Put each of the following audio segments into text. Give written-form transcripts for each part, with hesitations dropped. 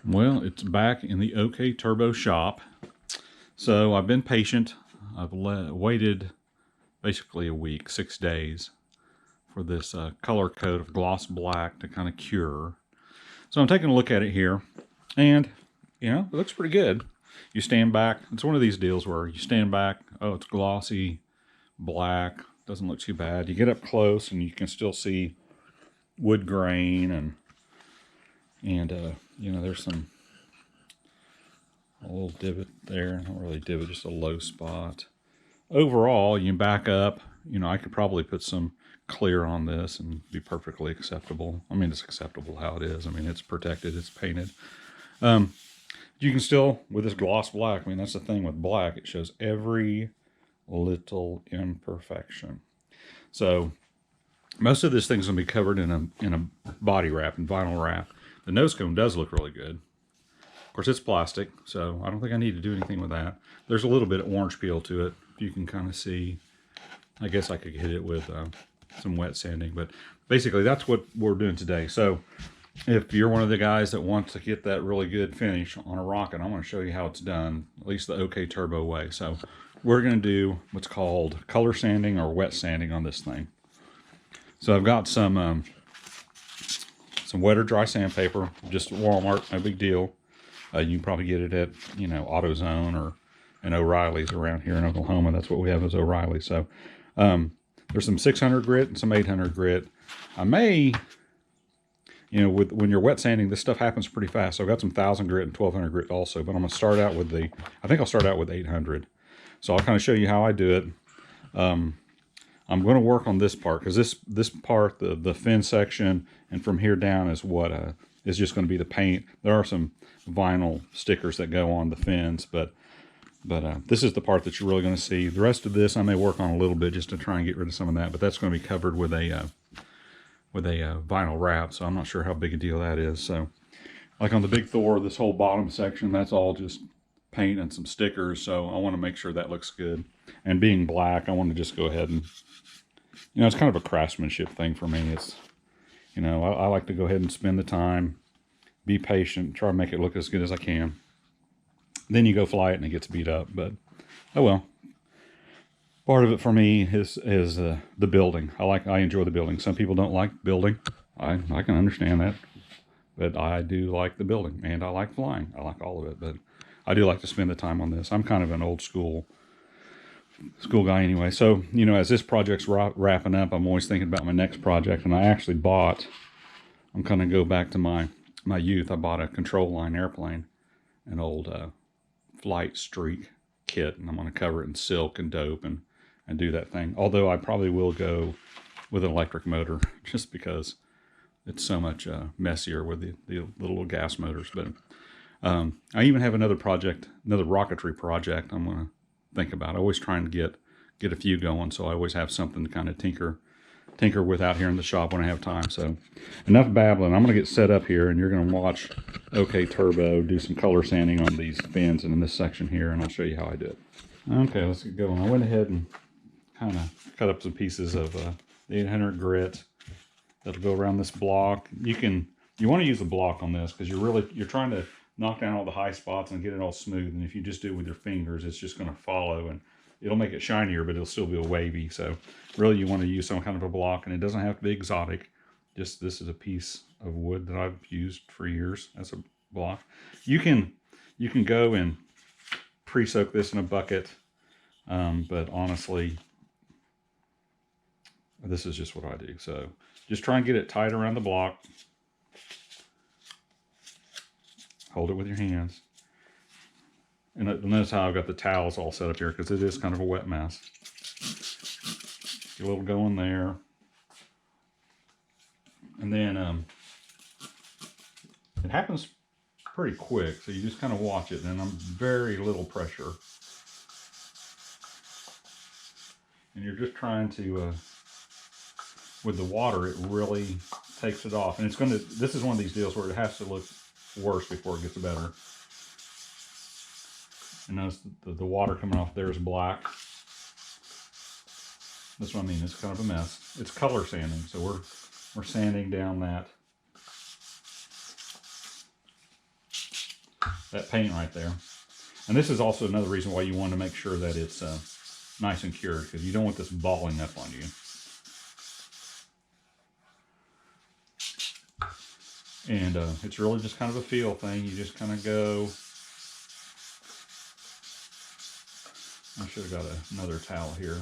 Well, it's back in the OK Turbo shop. So I've been patient. I've waited basically a week, 6 days, for this color coat of gloss black to kind of cure. So I'm taking a look at it here, and it looks pretty good. You stand back. It's one of these deals where you stand back. Oh, it's glossy black. Doesn't look too bad. You get up close, and you can still see wood grain and there's a little divot there. Not really divot, just a low spot. Overall, you back up. I could probably put some clear on this and be perfectly acceptable. I mean, it's acceptable how it is. I mean, it's protected, it's painted. You can still, with this gloss black, I mean, that's the thing with black. It shows every little imperfection. So most of this thing's going to be covered in a body wrap and vinyl wrap. The nose cone does look really good. Of course, it's plastic, so I don't think I need to do anything with that. There's a little bit of orange peel to it. You can kind of see. I guess I could hit it with some wet sanding, but basically that's what we're doing today. So if you're one of the guys that wants to get that really good finish on a rocket, I'm going to show you how it's done, at least the OK Turbo way. So we're going to do what's called color sanding or wet sanding on this thing. So I've got some wet or dry sandpaper, just Walmart, no big deal. You can probably get it at, AutoZone or an O'Reilly's around here in Oklahoma. That's what we have is O'Reilly. So there's some 600 grit and some 800 grit. I may, when you're wet sanding, this stuff happens pretty fast. So I've got some 1000 grit and 1200 grit also, but I'm going to start out with I think I'll start out with 800. So I'll kind of show you how I do it. I'm going to work on this part because this part, the fin section, and from here down is what is just going to be the paint. There are some vinyl stickers that go on the fins, but this is the part that you're really going to see. The rest of this I may work on a little bit just to try and get rid of some of that, but that's going to be covered with a vinyl wrap, so I'm not sure how big a deal that is. So like on the big Thor, this whole bottom section, that's all just paint and some stickers, so I want to make sure that looks good. And being black, I want to just go ahead and, it's kind of a craftsmanship thing for me. It's, I like to go ahead and spend the time, be patient, try to make it look as good as I can. Then you go fly it and it gets beat up, but oh well. Part of it for me is the building. I enjoy the building. Some people don't like building. I can understand that, but I do like the building and I like flying. I like all of it, but I do like to spend the time on this. I'm kind of an old school guy anyway. So, as this project's wrapping up, I'm always thinking about my next project, and I actually I'm kind of go back to my youth. I bought a control line airplane, an old flight streak kit, and I'm going to cover it in silk and dope and do that thing. Although I probably will go with an electric motor just because it's so much messier with the little gas motors. But I even have another rocketry project I'm going to think about. I always try and get a few going, so I always have something to kind of tinker with out here in the shop when I have time. So enough babbling. I'm going to get set up here, and you're going to watch OK Turbo do some color sanding on these fins and in this section here, and I'll show you how I do it. Okay, let's get going. I went ahead and kind of cut up some pieces of the 800 grit that'll go around this block. You want to use a block on this because you're trying to knock down all the high spots and get it all smooth. And if you just do it with your fingers, it's just going to follow, and it'll make it shinier, but it'll still be wavy. So really you want to use some kind of a block, and it doesn't have to be exotic. Just this is a piece of wood that I've used for years as a block. You can go and pre-soak this in a bucket, but honestly, this is just what I do. So just try and get it tight around the block. Hold it with your hands. And notice how I've got the towels all set up here because it is kind of a wet mess. Get a little going there. And then it happens pretty quick, so you just kind of watch it, and very little pressure. And you're just trying to, with the water, it really takes it off. And this is one of these deals where it has to look worse before it gets better. And notice the water coming off there is black. That's what I mean. It's kind of a mess. It's color sanding, so we're sanding down that that paint right there. And this is also another reason why you want to make sure that it's nice and cured, because you don't want this balling up on you. And it's really just kind of a feel thing. You just kind of go. I should have got another towel here.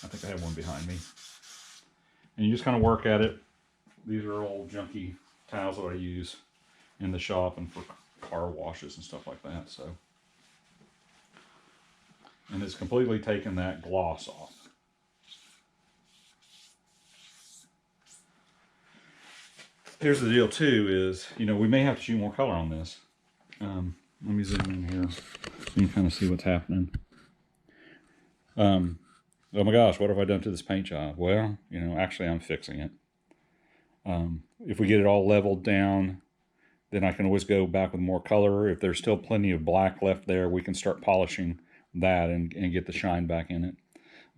I think I have one behind me. And you just kind of work at it. These are old junky towels that I use in the shop and for car washes and stuff like that. So, and it's completely taken that gloss off. Here's the deal too is, you know, we may have to shoot more color on this. Let me zoom in here so you can kind of see what's happening. Oh my gosh, what have I done to this paint job? Well, you know, actually I'm fixing it. If we get it all leveled down, then I can always go back with more color. If there's still plenty of black left there, we can start polishing that and get the shine back in it.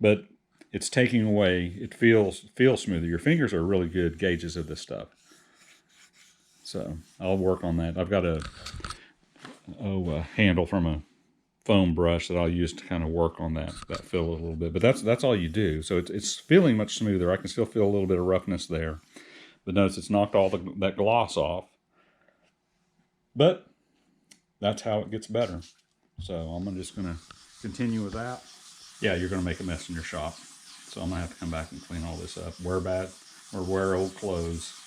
But it's taking away, it feels smoother. Your fingers are really good gauges of this stuff. So I'll work on that. I've got a handle from a foam brush that I'll use to kind of work on that fill a little bit. But that's all you do. So it's feeling much smoother. I can still feel a little bit of roughness there. But notice it's knocked all that gloss off. But that's how it gets better. So I'm just going to continue with that. Yeah, you're going to make a mess in your shop. So I'm going to have to come back and clean all this up. Wear old clothes.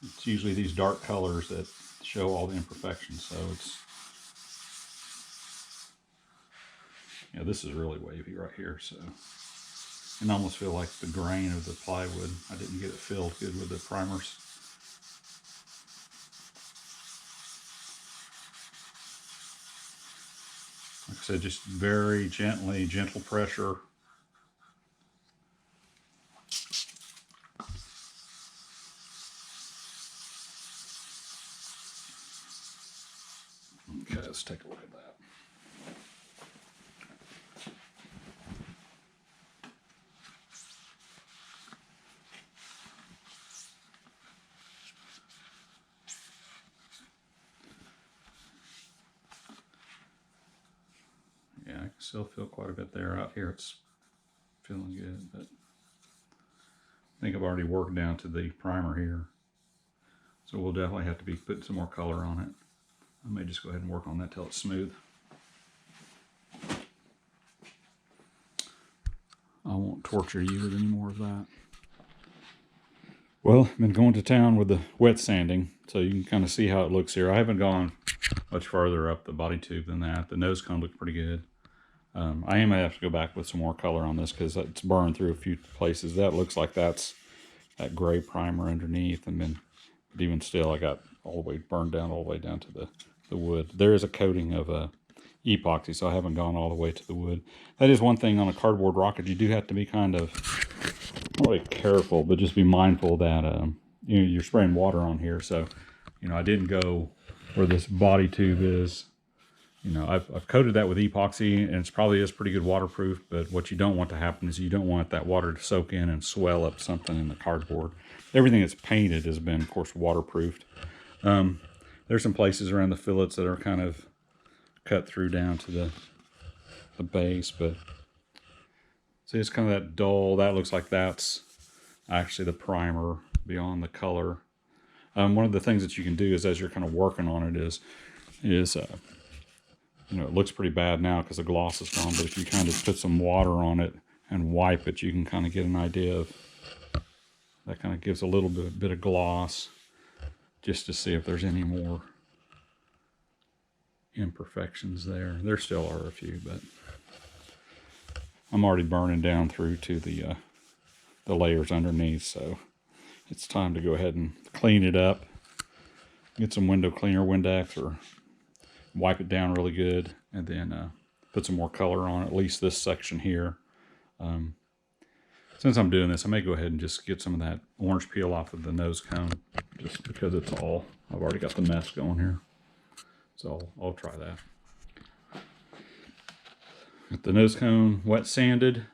It's usually these dark colors that show all the imperfections. So it's, yeah, this is really wavy right here. So, and I almost feel like the grain of the plywood, I didn't get it filled good with the primers. Like I said, just very gently, gentle pressure. Okay, let's take a look at that. Yeah, I can still feel quite a bit there. Out here it's feeling good, but I think I've already worked down to the primer here. So we'll definitely have to be putting some more color on it. I may just go ahead and work on that till it's smooth. I won't torture you with any more of that. Well, I've been going to town with the wet sanding, so you can kind of see how it looks here. I haven't gone much farther up the body tube than that. The nose cone looks pretty good. I am going to have to go back with some more color on this because it's burned through a few places. That looks like that's that gray primer underneath, and then, but even still, I got all the way burned down all the way down to the wood. There is a coating of epoxy, so I haven't gone all the way to the wood. That is one thing on a cardboard rocket. You do have to be kind of, not really careful, but just be mindful that you know, you're spraying water on here. So, you know, I didn't go where this body tube is. You know, I've coated that with epoxy, and it's probably is pretty good waterproof, but what you don't want to happen is you don't want that water to soak in and swell up something in the cardboard. Everything that's painted has been, of course, waterproofed. There's some places around the fillets that are kind of cut through down to the base, but see, it's kind of that dull. That looks like that's actually the primer beyond the color. One of the things that you can do is, as you're kind of working on it, is you know, it looks pretty bad now because the gloss is gone, but if you kind of put some water on it and wipe it, you can kind of get an idea of, that kind of gives a little bit of gloss, just to see if there's any more imperfections there. There still are a few, but I'm already burning down through to the layers underneath, so it's time to go ahead and clean it up. Get some window cleaner, Windex, or wipe it down really good, and then put some more color on at least this section here. Since I'm doing this, I may go ahead and just get some of that orange peel off of the nose cone, just because it's all, I've already got the mess going here. So I'll try that. Got the nose cone wet sanded.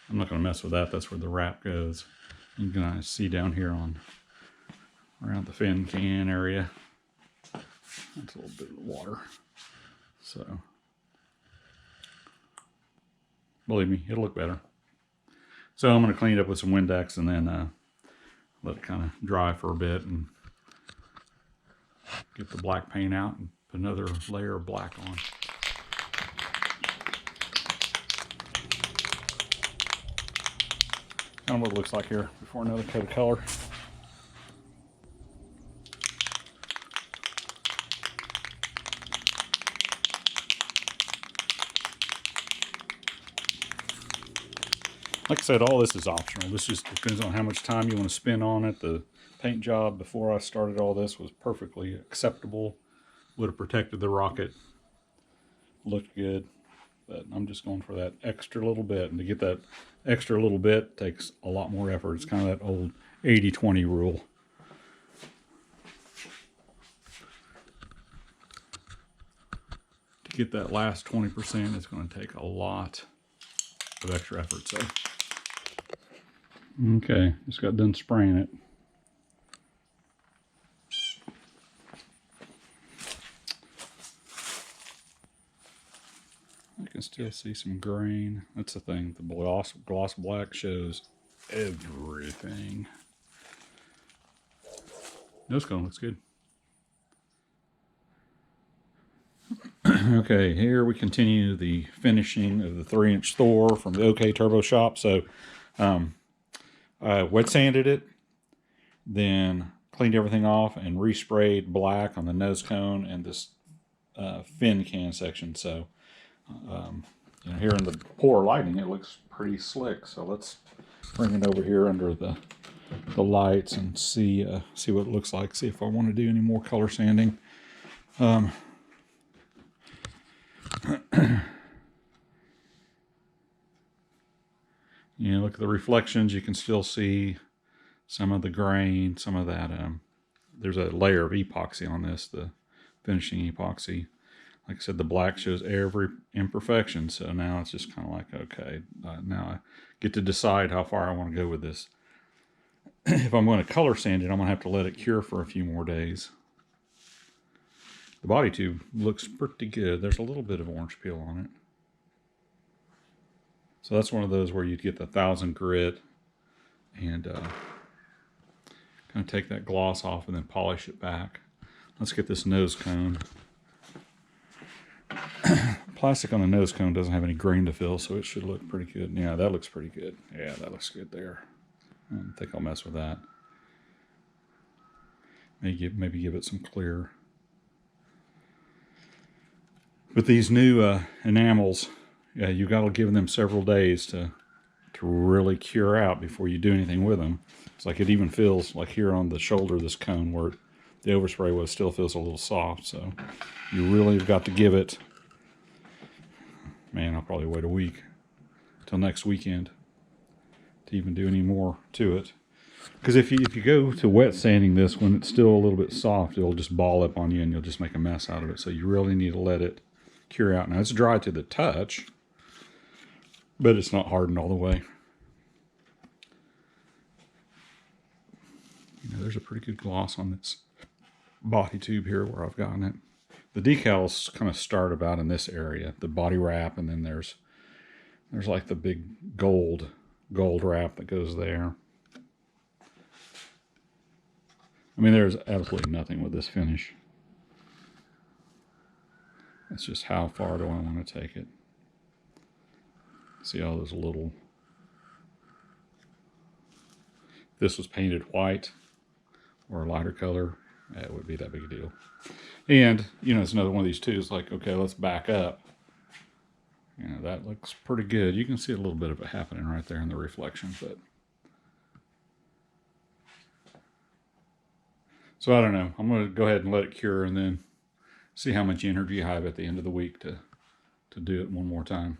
I'm not going to mess with that. That's where the wrap goes. You can see down here on around the fin can area. That's a little bit of water. So, believe me, it'll look better. So I'm going to clean it up with some Windex and then let it kind of dry for a bit and get the black paint out and put another layer of black on. Kind of what it looks like here before another coat of color. Like I said, all this is optional. This just depends on how much time you want to spend on it. The paint job before I started all this was perfectly acceptable. Would have protected the rocket. Looked good. But I'm just going for that extra little bit. And to get that extra little bit takes a lot more effort. It's kind of that old 80-20 rule. To get that last 20%, it's going to take a lot of extra effort. So, okay, just got done spraying it. I can still see some grain. That's the thing. The gloss black shows everything. Nose cone looks good. Okay, here we continue the finishing of the 3-inch Thor from the OK Turbo Shop. So I wet sanded it, then cleaned everything off and resprayed black on the nose cone and this fin can section. So you know, here in the poor lighting, it looks pretty slick. So let's bring it over here under the lights and see what it looks like. See if I want to do any more color sanding. You know, look at the reflections. You can still see some of the grain, some of that. There's a layer of epoxy on this, the finishing epoxy. Like I said, the black shows every imperfection. So now it's just kind of like, okay, now I get to decide how far I want to go with this. If I'm going to color sand it, I'm going to have to let it cure for a few more days. The body tube looks pretty good. There's a little bit of orange peel on it. So that's one of those where you'd get the 1000 grit and kind of take that gloss off and then polish it back. Let's get this nose cone. Plastic on the nose cone doesn't have any grain to fill, so it should look pretty good. Yeah, that looks pretty good. Yeah, that looks good there. I don't think I'll mess with that. Maybe give it some clear. But these new enamels, yeah, you got to give them several days to really cure out before you do anything with them. It's like it even feels like here on the shoulder of this cone where the overspray was still feels a little soft. So you really have got to give it, man, I'll probably wait a week till next weekend to even do any more to it. Because if you go to wet sanding this when it's still a little bit soft, it'll just ball up on you and you'll just make a mess out of it. So you really need to let it cure out. Now it's dry to the touch, but it's not hardened all the way. You know, there's a pretty good gloss on this body tube here where I've gotten it. The decals kind of start about in this area, the body wrap, and then there's like the big gold wrap that goes there. I mean, there's absolutely nothing with this finish. It's just how far do I want to take it. See all those little... If this was painted white or a lighter color, it would be that big a deal. And, you know, it's another one of these too. It's like, okay, let's back up. You know, that looks pretty good. You can see a little bit of it happening right there in the reflection, but... So I don't know. I'm going to go ahead and let it cure and then see how much energy I have at the end of the week to do it one more time.